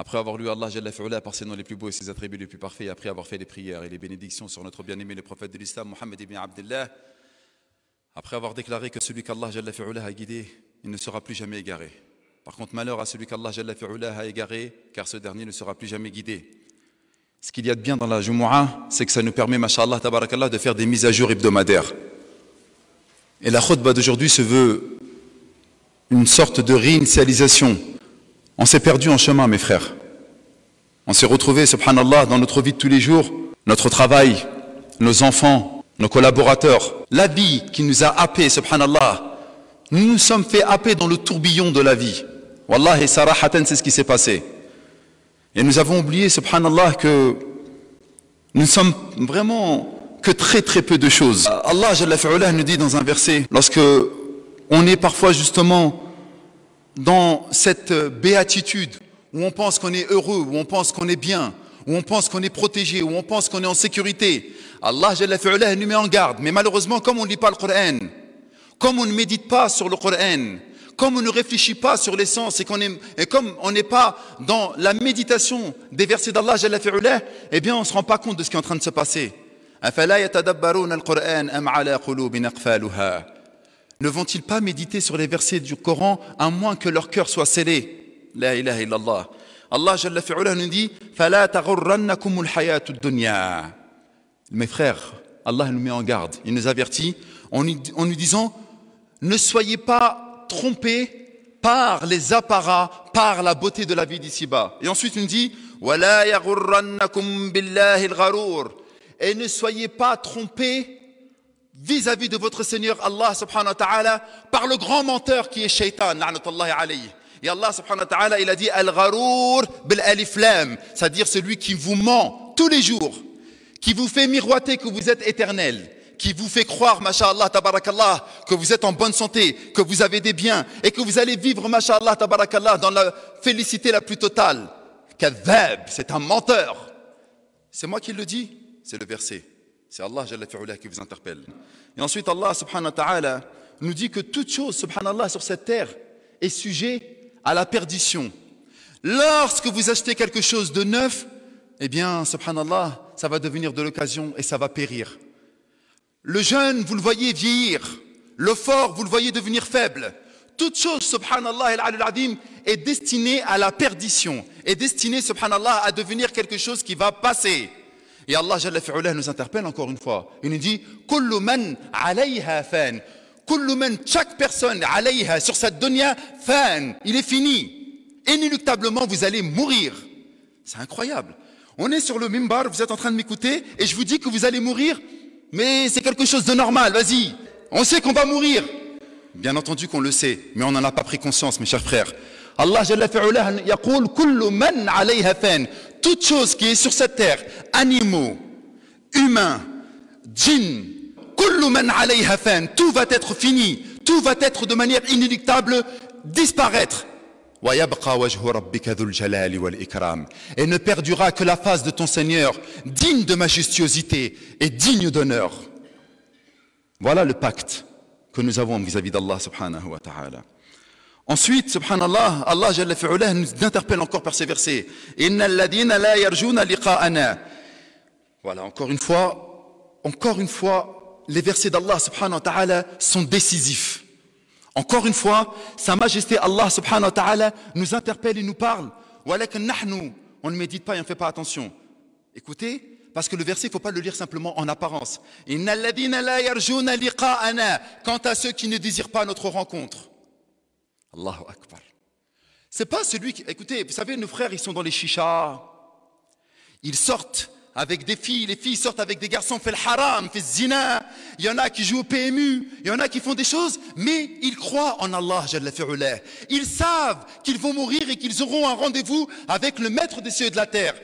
Après avoir lu Allah Jalla fi'ula par ses noms les plus beaux et ses attributs les plus parfaits, et après avoir fait les prières et les bénédictions sur notre bien-aimé le prophète de l'Islam, Muhammad ibn Abdullah, après avoir déclaré que celui qu'Allah Jalla fi'ula a guidé, il ne sera plus jamais égaré. Par contre, malheur à celui qu'Allah Jalla fi'ula a égaré, car ce dernier ne sera plus jamais guidé. Ce qu'il y a de bien dans la Jumu'ah, c'est que ça nous permet, masha'Allah, tabarakallah, de faire des mises à jour hebdomadaires. Et la khutbah d'aujourd'hui se veut une sorte de réinitialisation. On s'est perdu en chemin, mes frères. On s'est retrouvés, subhanallah, dans notre vie de tous les jours, notre travail, nos enfants, nos collaborateurs, la vie qui nous a happés, subhanallah. Nous nous sommes fait happer dans le tourbillon de la vie. Wallah et sarahatan, c'est ce qui s'est passé. Et nous avons oublié, subhanallah, que nous ne sommes vraiment que très très peu de choses. Allah Jalla fi'ula nous dit dans un verset, lorsque on est parfois justement dans cette béatitude, où on pense qu'on est heureux, où on pense qu'on est bien, où on pense qu'on est protégé, où on pense qu'on est en sécurité. Allah Jalla fi'ula nous met en garde. Mais malheureusement, comme on ne lit pas le Coran, comme on ne médite pas sur le Coran, comme on ne réfléchit pas sur l'essence et comme on n'est pas dans la méditation des versets d'Allah Jalla fi'ula, eh bien on ne se rend pas compte de ce qui est en train de se passer. Ne vont-ils pas méditer sur les versets du Coran à moins que leur cœur soit scellé? La ilaha illallah. Allah Jalla fi'ula nous dit فَلَا تَغُرَّنَّكُمُ الْحَيَاةُ الدُّنْيَا. Mes frères, Allah nous met en garde, il nous avertit en nous disant ne soyez pas trompés par les apparats, par la beauté de la vie d'ici-bas. Et ensuite il nous dit وَلَا يَغُرَّنَّكُمْ بِاللَّهِ الْغَرُورِ. Et ne soyez pas trompés vis-à-vis de votre Seigneur Allah subhanahu wa ta'ala par le grand menteur qui est Shaitan, la'natullahi alayhi. Et Allah subhanahu wa ta'ala, il a dit Al-Gharour bil-alif lam, c'est-à-dire celui qui vous ment tous les jours, qui vous fait miroiter que vous êtes éternel, qui vous fait croire, masha'Allah, tabarakallah, que vous êtes en bonne santé, que vous avez des biens et que vous allez vivre, masha'Allah, tabarakallah, dans la félicité la plus totale. Kadhab, c'est un menteur. C'est moi qui le dis, c'est le verset. C'est Allah Jalla fi'ula qui vous interpelle. Et ensuite Allah subhanahu wa ta'ala nous dit que toute chose, subhanallah, sur cette terre est sujet à la perdition. Lorsque vous achetez quelque chose de neuf, eh bien, subhanallah, ça va devenir de l'occasion et ça va périr. Le jeune, vous le voyez vieillir. Le fort, vous le voyez devenir faible. Toute chose, subhanallah, est destinée à la perdition. Est destinée, subhanallah, à devenir quelque chose qui va passer. Et Allah Jalla fi'ula nous interpelle encore une fois. Il nous dit kullu man 'alayha fan. Kullu man, chaque personne 'alayha sur cette dunya fan, il est fini. Inéluctablement vous allez mourir. C'est incroyable. On est sur le mimbar, vous êtes en train de m'écouter et je vous dis que vous allez mourir, mais c'est quelque chose de normal, vas-y. On sait qu'on va mourir. Bien entendu qu'on le sait, mais on n'en a pas pris conscience, mes chers frères. Allah Jalla fi'ula yaqul kullu man 'alayha fan. Toute chose qui est sur cette terre, animaux, humains, djinns, kullu man 'alayha fan, tout va être fini, tout va être de manière inéluctable disparaître. Wa yabqa wajhu rabbika dhul jalali wal ikram. Et ne perdura que la face de ton Seigneur, digne de majestuosité et digne d'honneur. Voilà le pacte que nous avons vis-à-vis d'Allah subhanahu wa ta'ala. Ensuite, subhanallah, Allah Jalla fi'ula nous interpelle encore par ces versets. Innal ladina la yarjuna liqa'ana. Voilà, encore une fois, les versets d'Allah subhanahu wa ta'ala sont décisifs. Encore une fois, Sa Majesté Allah subhanahu wa ta'ala nous interpelle et nous parle. Walakin nahnu, on ne médite pas et on ne fait pas attention. Écoutez, parce que le verset, il ne faut pas le lire simplement en apparence. Innal ladina la yarjuna liqa'ana. Quant à ceux qui ne désirent pas notre rencontre. Allahu Akbar. C'est pas celui qui... Écoutez, vous savez, nos frères, ils sont dans les chichas. Ils sortent avec des filles, les filles sortent avec des garçons, fait le haram, fait le zina. Il y en a qui jouent au PMU, il y en a qui font des choses, mais ils croient en Allah, Jalla fi'ula. Ils savent qu'ils vont mourir et qu'ils auront un rendez-vous avec le maître des cieux et de la terre.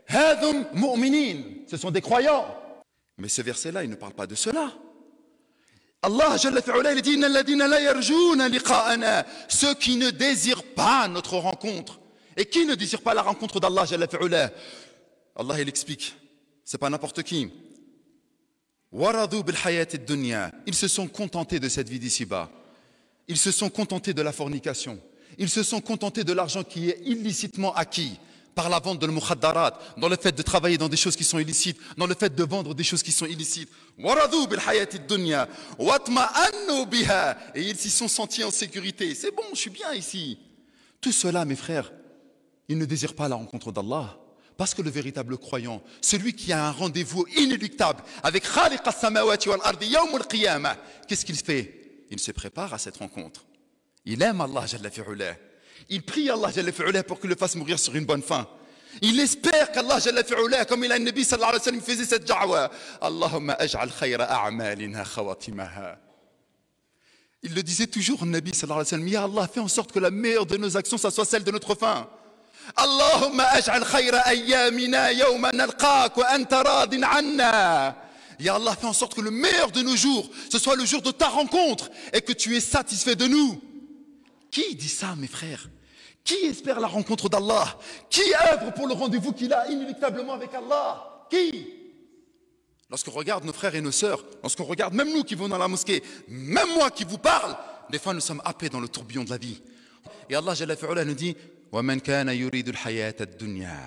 Hadhum mu'minin. Ce sont des croyants. Mais ce verset-là, il ne parle pas de cela. Allah Jalla fi'ula, il dit Innal ladina la yarjuna liqa'ana. Ceux qui ne désirent pas notre rencontre. Et qui ne désire pas la rencontre d'Allah Jalla fi'ula? Allah il explique, c'est pas n'importe qui. Waradu bil hayati dunya. Ils se sont contentés de cette vie d'ici-bas. Ils se sont contentés de la fornication. Ils se sont contentés de l'argent qui est illicitement acquis. par la vente de l'mukhaddarat, dans le fait de travailler dans des choses qui sont illicites, dans le fait de vendre des choses qui sont illicites. Et ils s'y sont sentis en sécurité. C'est bon, je suis bien ici. Tout cela, mes frères, ils ne désirent pas la rencontre d'Allah. Parce que le véritable croyant, celui qui a un rendez-vous inéluctable avec Khaliq as-samawati wal ardi yawm al-qiyamah, qu'est-ce qu'il fait? Il se prépare à cette rencontre. Il aime Allah Jalla fi'ulah. Il prie Allah Jalla fi'ulah pour qu'il le fasse mourir sur une bonne fin. Il espère qu'Allah Jalla fi'ulah, comme il a le Nabi sallallahu alayhi wa sallam, faisait cette da'wa. Allahumma aj'al khayra a'malina khawatimaha. Il le disait toujours, le Nabi sallallahu alayhi wa sallam, ya Allah, fais en sorte que la meilleure de nos actions, ça soit celle de notre fin. Allahumma aj'al khayra ayyamina yawma nalqaak wa anta radin anna. Ya Allah, fais en sorte que le meilleur de nos jours, ce soit le jour de ta rencontre et que tu es satisfait de nous. Qui dit ça, mes frères? Qui espère la rencontre d'Allah? Qui œuvre pour le rendez-vous qu'il a inéluctablement avec Allah? Qui? Lorsqu'on regarde nos frères et nos sœurs, lorsqu'on regarde même nous qui vont dans la mosquée, même moi qui vous parle, des fois nous sommes happés dans le tourbillon de la vie. Et Allah Jalla fi'ulah nous dit وَمَنْ كَانَ يُرِيدُ الْحَيَاةَ الدُّنْيَا.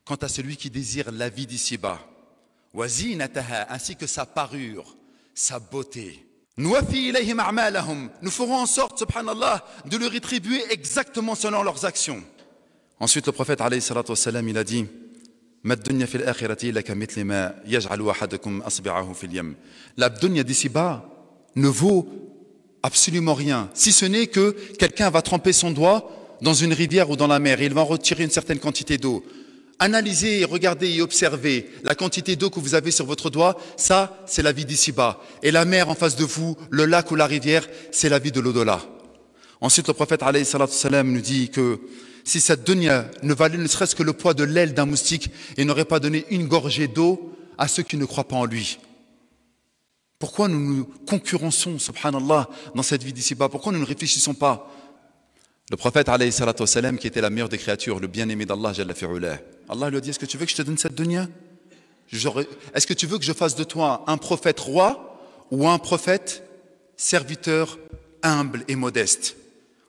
Quant à celui qui désire la vie d'ici-bas, وَزِينَتَهَا, ainsi que sa parure, sa beauté. نُوَفِّي إِلَيْهِمْ أَعْمَالَهُمْ. Nous ferons en sorte, subhanallah, de le rétribuer exactement selon leurs actions. Ensuite, le prophète, alayhi salatu wassalam, il a dit مَا الدُّنْيَا فِي الْآخِرَةِ إِلَّا كَمِثْلِ مَا يَجْعَلُ أَحَدُكُمْ أَصْبِعَهُ فِي الْيَمِّ. La dunya d'ici-bas ne vaut absolument rien, si ce n'est que quelqu'un va tremper son doigt dans une rivière ou dans la mer, et il va en retirer une certaine quantité d'eau. Analysez, regardez et observez la quantité d'eau que vous avez sur votre doigt, ça c'est la vie d'ici-bas. Et la mer en face de vous, le lac ou la rivière, c'est la vie de l'au-delà. Ensuite le prophète alayhi salatu wassalam nous dit que si cette dunya ne valait ne serait-ce que le poids de l'aile d'un moustique et n'aurait pas donné une gorgée d'eau à ceux qui ne croient pas en lui. Pourquoi nous nous concurrençons, subhanallah, dans cette vie d'ici-bas? Pourquoi nous ne réfléchissons pas? Le prophète, alayhi salatu wassalam, qui était la meilleure des créatures, le bien-aimé d'Allah, Jalla fi'ulah, Allah lui a dit, est-ce que tu veux que je te donne cette dunya? Est-ce que tu veux que je fasse de toi un prophète roi ou un prophète serviteur humble et modeste?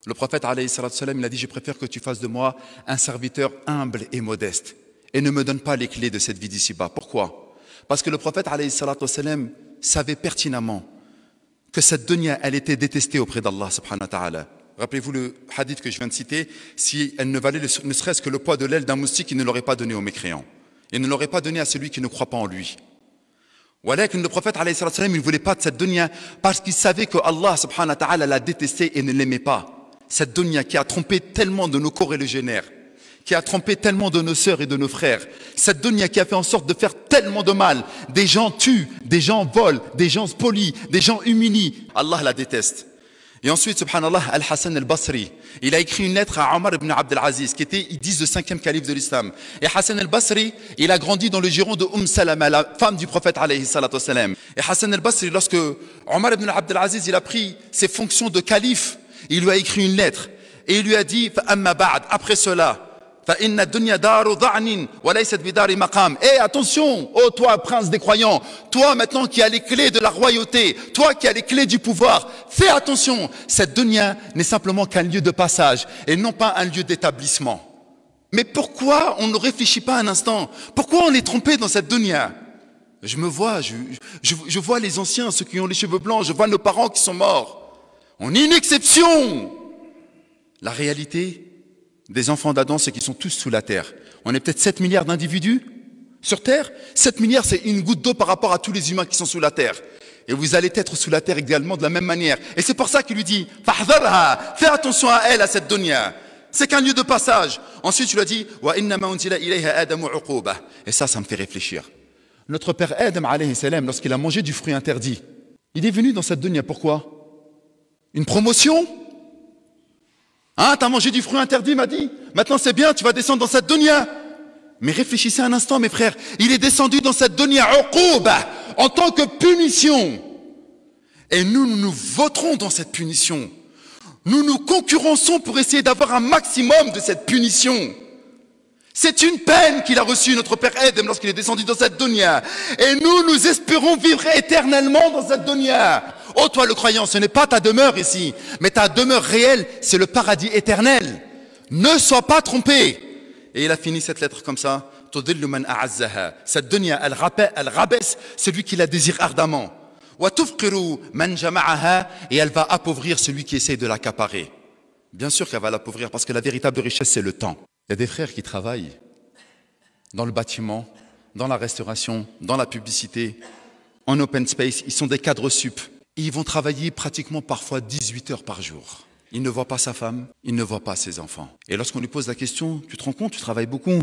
Le prophète, alayhi salatu wassalam, il a dit, je préfère que tu fasses de moi un serviteur humble et modeste et ne me donne pas les clés de cette vie d'ici-bas. Pourquoi? Parce que le prophète, alayhi salatu wassalam, savait pertinemment que cette dunya, elle était détestée auprès d'Allah, subhanahu wa ta'ala. Rappelez-vous le hadith que je viens de citer, si elle ne valait ne serait-ce que le poids de l'aile d'un moustique, il ne l'aurait pas donné aux mécréants. Il ne l'aurait pas donné à celui qui ne croit pas en lui. Walakin le prophète, alayhi salatu wassalam, il ne voulait pas de cette dunya parce qu'il savait que Allah, subhanahu wa ta'ala, l'a détestée et ne l'aimait pas. Cette dunya qui a trompé tellement de nos corélégionnaires, qui a trompé tellement de nos sœurs et de nos frères. Cette dunya qui a fait en sorte de faire tellement de mal. Des gens tuent, des gens volent, des gens spolient, des gens humilient. Allah la déteste. Et ensuite, subhanallah, Al-Hassan al-Basri, il a écrit une lettre à Omar ibn Abd al-Aziz, qui était, ils disent, le 5e calife de l'islam. Et Hassan al-Basri, il a grandi dans le giron de Salama, la femme du prophète, alayhi salatu wassalam. Et Hassan al-Basri, lorsque Omar ibn Abd al-Aziz, il a pris ses fonctions de calife, il lui a écrit une lettre. Et il lui a dit, فَأَمَّا بَعْدْ, après cela, فَإِنَّ الدُّنْيَا دَارُ ضَعْنٍ وَلَيْسَتْ بِدَارِ مَقَامٍ. Eh, attention, oh toi, prince des croyants, toi maintenant qui as les clés de la royauté, toi qui as les clés du pouvoir, fais attention, cette dunya n'est simplement qu'un lieu de passage et non pas un lieu d'établissement. Mais pourquoi on ne réfléchit pas un instant? Pourquoi on est trompé dans cette dunya? Je me vois, je vois les anciens, ceux qui ont les cheveux blancs, je vois nos parents qui sont morts. On est une exception. La réalité des enfants d'Adam, c'est qu'ils sont tous sous la terre. On est peut-être 7 milliards d'individus sur terre. 7 milliards, c'est une goutte d'eau par rapport à tous les humains qui sont sous la terre. Et vous allez être sous la terre également de la même manière. Et c'est pour ça qu'il lui dit, Fahdharha, fais attention à elle, à cette dunya. C'est qu'un lieu de passage. Ensuite, il lui a dit, Wa innama unzila ilayha Adamu uquba. Et ça me fait réfléchir. Notre père Adam, alayhi salam, lorsqu'il a mangé du fruit interdit, il est venu dans cette dunya. Pourquoi? Une promotion? Hein, t'as mangé du fruit interdit, m'a dit. Maintenant c'est bien, tu vas descendre dans cette dunya. Mais réfléchissez un instant, mes frères. Il est descendu dans cette dunya uquba, en tant que punition. Et nous voterons dans cette punition. Nous nous concurrençons pour essayer d'avoir un maximum de cette punition. C'est une peine qu'il a reçue, notre père Adam, lorsqu'il est descendu dans cette dunya. Et nous espérons vivre éternellement dans cette dunya. Oh toi le croyant, ce n'est pas ta demeure ici, mais ta demeure réelle, c'est le paradis éternel. Ne sois pas trompé. Et il a fini cette lettre comme ça. تضل من أعزها. Cette dunya, elle rabaisse celui qui la désire ardemment. وتفقر من جمعها. Et elle va appauvrir celui qui essaie de l'accaparer. Bien sûr qu'elle va l'appauvrir parce que la véritable richesse, c'est le temps. Il y a des frères qui travaillent dans le bâtiment, dans la restauration, dans la publicité, en open space. Ils sont des cadres sup. Et ils vont travailler pratiquement parfois 18 heures par jour. Il ne voit pas sa femme, il ne voit pas ses enfants. Et lorsqu'on lui pose la question, tu te rends compte, tu travailles beaucoup,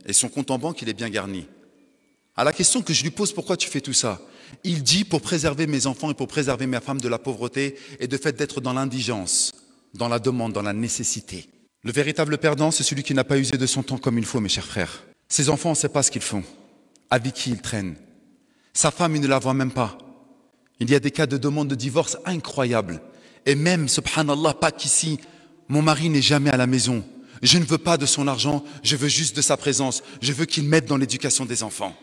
et son compte en banque, il est bien garni. À la question que je lui pose, pourquoi tu fais tout ça? Il dit, pour préserver mes enfants et pour préserver ma femme de la pauvreté et du fait d'être dans l'indigence, dans la demande, dans la nécessité. Le véritable perdant, c'est celui qui n'a pas usé de son temps comme il faut, mes chers frères. Ses enfants, on ne sait pas ce qu'ils font, avec qui ils traînent. Sa femme, il ne la voit même pas. Il y a des cas de demande de divorce incroyables. Et même, subhanallah, pas qu'ici, mon mari n'est jamais à la maison. Je ne veux pas de son argent, je veux juste de sa présence. Je veux qu'il m'aide dans l'éducation des enfants.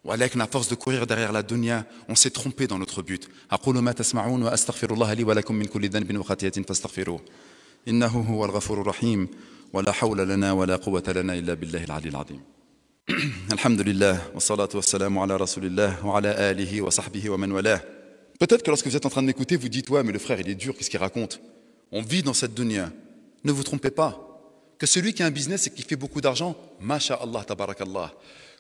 Walak, à force de courir derrière la dunya, on s'est trompé dans notre but. أقول ما تسمعون وأستغفر الله لي ولكم من كل ذنب وخطيئة فاستغفروه إنه هو الغفور الرحيم ولا حول لنا ولا قوة لنا إلا بالله العلي العظيم. الحمد لله والصلاة والسلام على رسول الله وعلى آله وصحبه ومن والاه. Peut-être que lorsque vous êtes en train de m'écouter, vous dites « Ouais, mais le frère, il est dur, qu'est-ce qu'il raconte ?» On vit dans cette dunya. Ne vous trompez pas. Que celui qui a un business et qui fait beaucoup d'argent, masha'Allah, tabarakallah.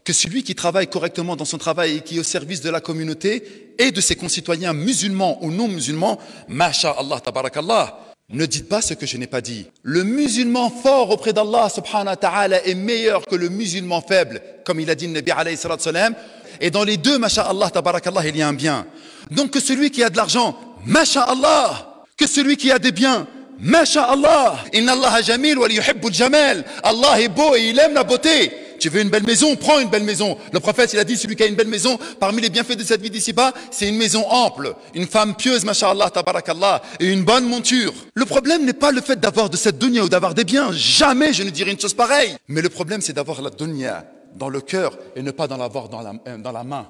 Que celui qui travaille correctement dans son travail et qui est au service de la communauté et de ses concitoyens musulmans ou non musulmans, masha'Allah, tabarakallah. Ne dites pas ce que je n'ai pas dit. Le musulman fort auprès d'Allah subhanahu wa ta'ala est meilleur que le musulman faible, comme il a dit le Nabi alayhi salatu salam. Et dans les deux, masha'Allah, tabarakallah, il y a un bien. Donc que celui qui a de l'argent, masha'Allah. Que celui qui a des biens, masha'Allah. Inna Allah jamil wa yuhibbul jamal. Allah est beau et il aime la beauté. Tu veux une belle maison, prends une belle maison. Le prophète, il a dit, celui qui a une belle maison, parmi les bienfaits de cette vie d'ici-bas, c'est une maison ample, une femme pieuse, masha'Allah, tabarakallah, et une bonne monture. Le problème n'est pas le fait d'avoir de cette dunya ou d'avoir des biens. Jamais je ne dirais une chose pareille. Mais le problème, c'est d'avoir la dunya dans le cœur et ne pas d'en l'avoir dans la main.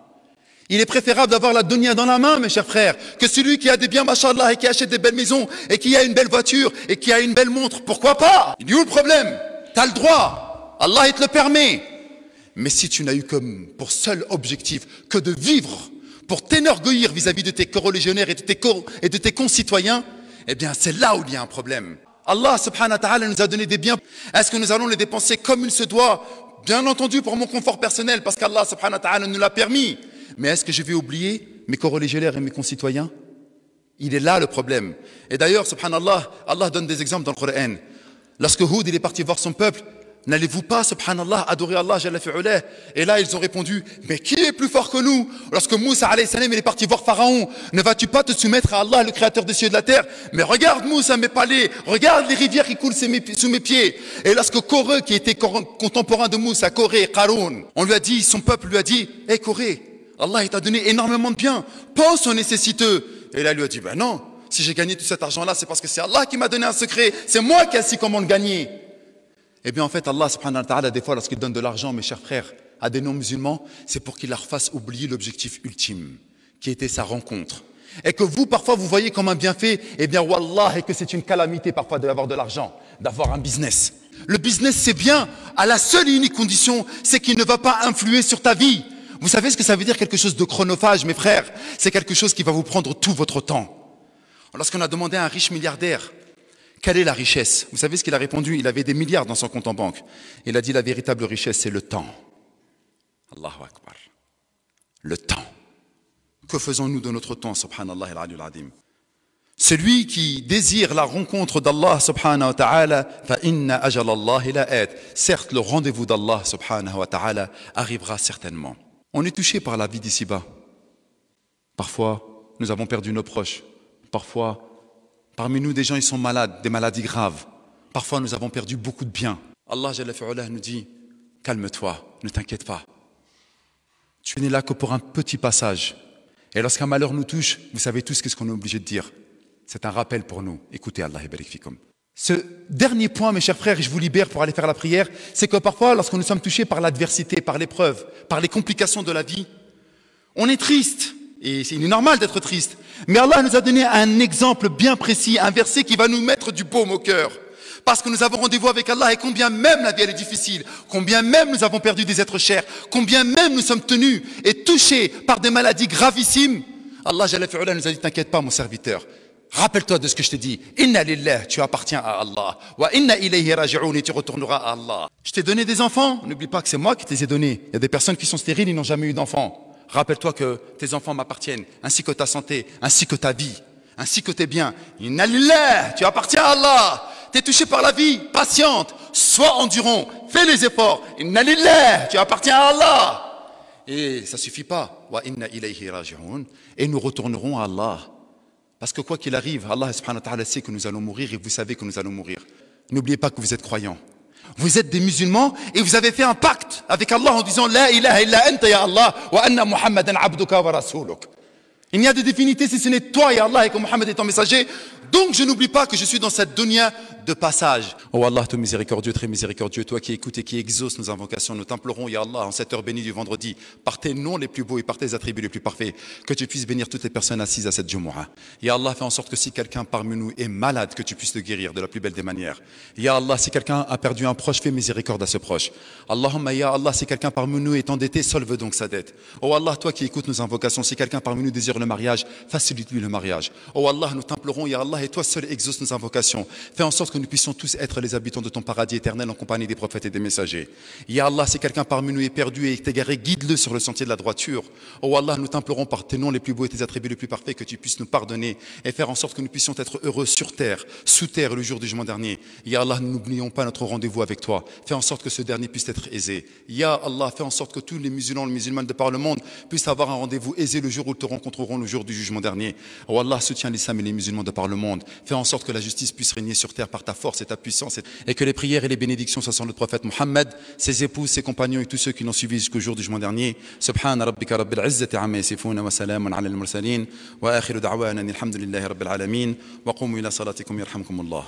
Il est préférable d'avoir la dunya dans la main, mes chers frères, que celui qui a des biens, masha'Allah, et qui achète des belles maisons, et qui a une belle voiture, et qui a une belle montre. Pourquoi pas? Il y a où le problème? T'as le droit. Allah, il te le permet. Mais si tu n'as eu comme pour seul objectif que de vivre pour t'énorgueillir vis-à-vis de tes coreligionnaires et de tes concitoyens, eh bien, c'est là où il y a un problème. Allah, subhanahu wa ta'ala, nous a donné des biens. Est-ce que nous allons les dépenser comme il se doit? Bien entendu, pour mon confort personnel, parce qu'Allah, subhanahu wa ta'ala, nous l'a permis. Mais est-ce que je vais oublier mes coreligionnaires et mes concitoyens? Il est là le problème. Et d'ailleurs, subhanallah, Allah donne des exemples dans le Coran. Lorsque Houd, il est parti voir son peuple, n'allez-vous pas, subhanallah, adorer Allah, jalla fi'ulah? Et là, ils ont répondu, mais qui est plus fort que nous? Lorsque Moussa, alayhi salam, il est parti voir Pharaon, ne vas-tu pas te soumettre à Allah, le créateur des cieux et de la terre? Mais regarde Moussa, mes palais, regarde les rivières qui coulent sous mes pieds. Et lorsque Corée, qui était contemporain de Moussa, Corée, Qaroun, on lui a dit, son peuple lui a dit, hé Corée, Allah, il t'a donné énormément de biens, pense aux nécessiteux. Et là, il lui a dit, ben non, si j'ai gagné tout cet argent-là, c'est parce que c'est Allah qui m'a donné un secret, c'est moi qui ai su comment le gagner. Eh bien, en fait, Allah, subhanahu wa ta'ala, des fois, lorsqu'il donne de l'argent, mes chers frères, à des non-musulmans, c'est pour qu'il leur fasse oublier l'objectif ultime, qui était sa rencontre. Et que vous, parfois, vous voyez comme un bienfait, eh bien, wallah, et que c'est une calamité, parfois, d'avoir de l'argent, d'avoir un business. Le business, c'est bien, à la seule et unique condition, c'est qu'il ne va pas influer sur ta vie. Vous savez ce que ça veut dire, quelque chose de chronophage, mes frères? C'est quelque chose qui va vous prendre tout votre temps. Lorsqu'on a demandé à un riche milliardaire, quelle est la richesse? Vous savez ce qu'il a répondu? Il avait des milliards dans son compte en banque. Il a dit la véritable richesse, c'est le temps. Allahu Akbar. Le temps. Que faisons-nous de notre temps, subhanallah al-aliyyul azim? Celui qui désire la rencontre d'Allah, subhanahu wa ta'ala, fa inna ajalallahi la'at. Certes, le rendez-vous d'Allah, subhanahu wa ta'ala, arrivera certainement. On est touché par la vie d'ici-bas. Parfois, nous avons perdu nos proches. Parfois, parmi nous, des gens, ils sont malades, des maladies graves. Parfois, nous avons perdu beaucoup de biens. Allah Jalla fi'ulah nous dit, calme-toi, ne t'inquiète pas. Tu n'es là que pour un petit passage. Et lorsqu'un malheur nous touche, vous savez tous ce qu'on est obligé de dire. C'est un rappel pour nous. Écoutez, Allah barik fikum. Ce dernier point, mes chers frères, et je vous libère pour aller faire la prière, c'est que parfois, lorsque nous sommes touchés par l'adversité, par l'épreuve, par les complications de la vie, on est triste. Et il est normal d'être triste. Mais Allah nous a donné un exemple bien précis, un verset qui va nous mettre du baume au cœur. Parce que nous avons rendez-vous avec Allah et combien même la vie elle est difficile, combien même nous avons perdu des êtres chers, combien même nous sommes tenus et touchés par des maladies gravissimes, Allah Jalla fi'ula nous a dit t'inquiète pas mon serviteur, rappelle-toi de ce que je t'ai dit, inna lillah, tu appartiens à Allah, wa inna ilayhi raji'un, et tu retourneras à Allah. Je t'ai donné des enfants, n'oublie pas que c'est moi qui te les ai donnés. Il y a des personnes qui sont stériles, ils n'ont jamais eu d'enfants. Rappelle-toi que tes enfants m'appartiennent, ainsi que ta santé, ainsi que ta vie, ainsi que tes biens. Inna lillah, tu appartiens à Allah. T'es touché par la vie, patiente, sois endurant, fais les efforts. Inna lillah, tu appartiens à Allah. Et ça suffit pas. Wa inna ilayhi raji'un, et nous retournerons à Allah. Parce que quoi qu'il arrive, Allah subhanahu wa ta'ala sait que nous allons mourir et vous savez que nous allons mourir. N'oubliez pas que vous êtes croyants. Vous êtes des musulmans et vous avez fait un pacte avec Allah en disant La ilaha illa anta ya Allah wa anna Muhammadan abduka wa rasuluk. Il n'y a de divinité si ce n'est toi ya Allah et que Muhammad est ton messager. Donc je n'oublie pas que je suis dans cette dunya de passage. Oh Allah, toi miséricordieux, très miséricordieux, toi qui écoutes et qui exauces nos invocations, nous t'implorons, ya Allah, en cette heure bénie du vendredi, par tes noms les plus beaux et par tes attributs les plus parfaits, que tu puisses bénir toutes les personnes assises à cette Jumu'ah. Ya Allah, fais en sorte que si quelqu'un parmi nous est malade, que tu puisses le guérir de la plus belle des manières. Ya Allah, si quelqu'un a perdu un proche, fais miséricorde à ce proche. Allahumma ya Allah, si quelqu'un parmi nous est endetté, solve donc sa dette. Oh Allah, toi qui écoutes nos invocations, si quelqu'un parmi nous désire le mariage, facilite-lui le mariage. Oh Allah, nous t'implorons, ya Allah, et toi seul exauce nos invocations. Fais en sorte que nous puissions tous être les habitants de ton paradis éternel en compagnie des prophètes et des messagers. Ya Allah, si quelqu'un parmi nous est perdu et est égaré, guide-le sur le sentier de la droiture. Oh Allah, nous t'implorons par tes noms les plus beaux et tes attributs les plus parfaits que tu puisses nous pardonner et faire en sorte que nous puissions être heureux sur terre, sous terre le jour du jugement dernier. Ya Allah, n'oublions pas notre rendez-vous avec toi. Fais en sorte que ce dernier puisse être aisé. Ya Allah, fais en sorte que tous les musulmanes de par le monde puissent avoir un rendez-vous aisé le jour où ils te rencontreront le jour du jugement dernier. Oh Allah, soutiens l'islam et les musulmans de par le monde. Fais en sorte que la justice puisse régner sur terre par ta force et ta puissance et que les prières et les bénédictions soient sur le prophète Mohammed, ses épouses, ses compagnons et tous ceux qui l'ont suivi jusqu'au jour du jugement dernier. Subhana rabbika rabbil izzati amma yasifun wa salamun ala al-mursalin wa akhiru da'wana alhamdulillahi rabbil alamin wa qumu ila salatikum yarhamkumullah.